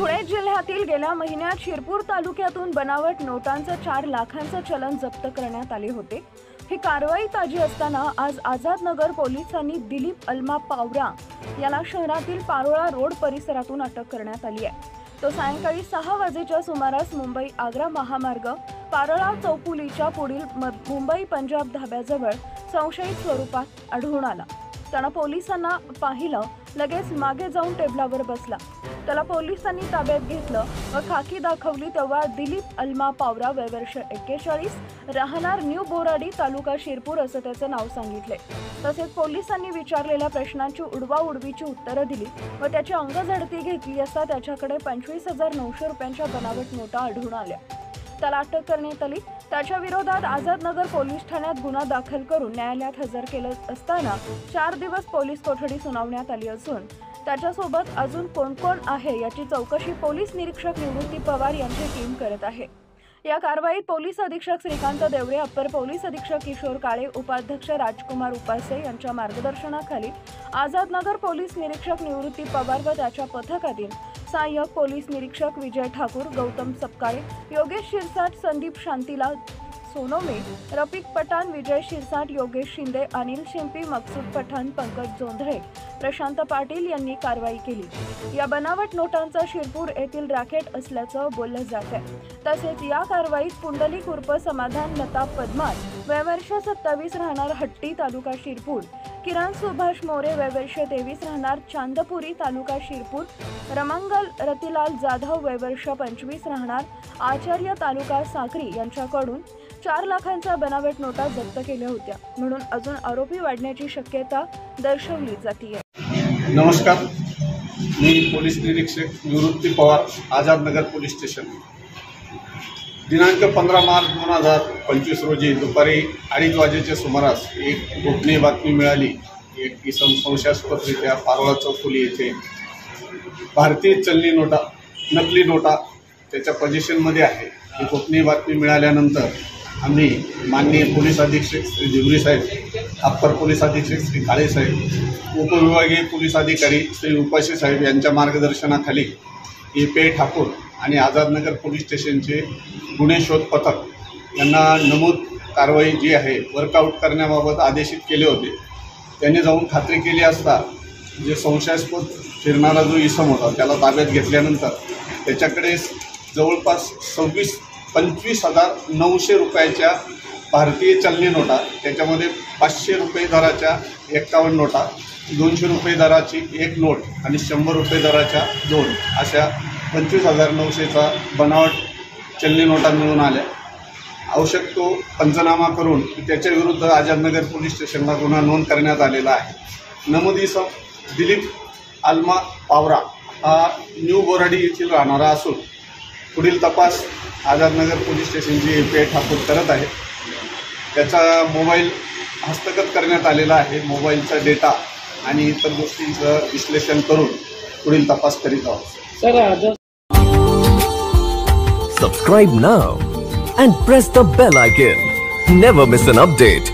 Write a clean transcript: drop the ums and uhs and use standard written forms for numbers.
धुळे जिल्ह्यातील गेल्या महिन्यात शिरपूर तालुक्यातून बनावट नोटांचं 4 लाखांचं चलन जप्त करण्यात आले होते। ही कारवाई ताजी असताना आज आझादनगर पोलिसांनी दिलीप अल्मा पावरा याला शहरातील पारोळा रोड परिसरातून अटक करण्यात आली आहे। तो सायंकाळी 6 वाजेच्या सुमारास मुंबई आग्रा महामार्ग पारोळा चौफुलीच्या पुढील मुंबई पंजाब धाब्याजवळ संशयित स्वरूपात आढळून आला। त्यानं पोलिसांना पाहिलं, लगेच मागे जाऊन टेबलावर बसला। त्याला पोलिसांनी ताब्यात घेतलं व खाकी दाखवली तेव्हा दिलीप अल्मा पावरा वय वर्ष 41 राहणार न्यू बोराडी तालुका शिरपूर असं त्याचं नाव सांगितले। तसेच पोलिसांनी विचारलेल्या प्रश्नांची उडवाउडवीची उत्तरं दिली व त्याची अंगझडती घेतली असता त्याच्याकडे 25,900 रुपयांच्या बनावट नोटा आढळून आल्या। त्याला अटक करण्यात आली। त्याच्या विरोधात आझादनगर पोलीस ठाण्यात गुन्हा दाखल करून न्यायालयात हजर केलं असताना 4 दिवस पोलीस कोठडी सुनावण्यात आली असून त्याच्यासोबत अजून कोण कोण आहे याची चौकशी पोलीस निरीक्षक निवृत्ती पवार यांची टीम करत आहे। या कारवाईत पोलीस अधीक्षक श्रीकांत देवरे, अप्पर पोलीस अधीक्षक किशोर काळे, उपाध्यक्ष राजकुमार उपासे यांच्या मार्गदर्शनाखाली आझादनगर पोलीस निरीक्षक निवृत्ती पवार व त्याच्या पथकातील सहाय्यक पोलीस निरीक्षक विजय ठाकूर, गौतम सपकाळे, योगेश शिरसाट, संदीप शांतीलाल सोनोमे, रफिक पठाण, विजय शिरसाट, योगेश शिंदे, अनिल शिंपी, मकसूद पठाण, पंकज जोंधळे, प्रशांत पाटील यांनी कारवाई केली। या बनावट नोटांचा शिरपूर येथील रॅकेट असल्याचं बोललं जात आहे। तसेच या कारवाईत पुंडलिक उर्फ समाधान लता पद्मार वय वर्ष 27 राहणार हट्टी तालुका शिरपूर, किरण सुभाष मोरे वय वर्ष 23 राहणार चांदपुरी तालुका शिरपूर, रमंगल रतिलाल जाधव वय वर्ष 25 राहणार आचार्य तालुका साक्री यांच्याकडून 4 लाखांच्या बनावट नोटा जप्त केल्या होत्या, म्हणून अजून आरोपी वाढण्याची शक्यता दर्शवली जाते। नमस्कार, मी पोलीस निरीक्षक निवृत्ती पवार, आझादनगर पोलीस स्टेशन। दिनांक 15 मार्च 2025 रोजी दुपारी 2:30 वाजेच्या सुमारास एक गोपनीय बातमी मिळाली। एक इसम संशयास्पदरित्या पारोळा चौफुली येथे भारतीय चलनी नोटा, नकली नोटा त्याच्या पोझिशनमध्ये आहे। ही गोपनीय बातमी मिळाल्यानंतर आम्ही माननीय पोलीस अधीक्षक श्री देवरे साहेब, अप्पर पोलीस अधीक्षक श्री काळे साहेब, उपविभागीय पोलीस अधिकारी श्री उपासे साहेब यांच्या मार्गदर्शनाखाली ए.पी.आय. ठाकूर आणि आझादनगर पोलीस स्टेशनचे गुन्हे शोध पथक यांना नमूद कारवाई जी आहे वर्कआउट करण्याबाबत आदेशित केले होते। त्यांनी जाऊन खात्री केली असता जे संशयास्पद फिरणारा जो इसम होता त्याला ताब्यात घेतल्यानंतर त्याच्याकडे जवळपास 25,900 रुपयाच्या भारतीय चलनी नोटा, त्याच्यामध्ये 500 रुपये दराच्या 51 नोटा, 200 रुपये दराची 1 नोट आणि 100 रुपये दराच्या 2 अशा 25,900चा बनावट चलनी नोटा मिळून आल्या। आवश्यक तो पंचनामा करून त्याच्याविरुद्ध आझादनगर पोलीस स्टेशनला गुन्हा नोंद करण्यात आलेला आहे। नमूद इसम दिलीप अल्मा पावरा हा न्यू बोराडी येथील राहणारा असून पुढील तपास आझादनगर पोलीस स्टेशनची ए.पी.आय. ठाकूर करत आहे। त्याचा मोबाईल हस्तगत करण्यात आलेला आहे। मोबाईलचा डेटा आणि इतर गोष्टींचं विश्लेषण करून पुढील तपास करीत आहोत। Subscribe now and press the bell icon. Never miss an update.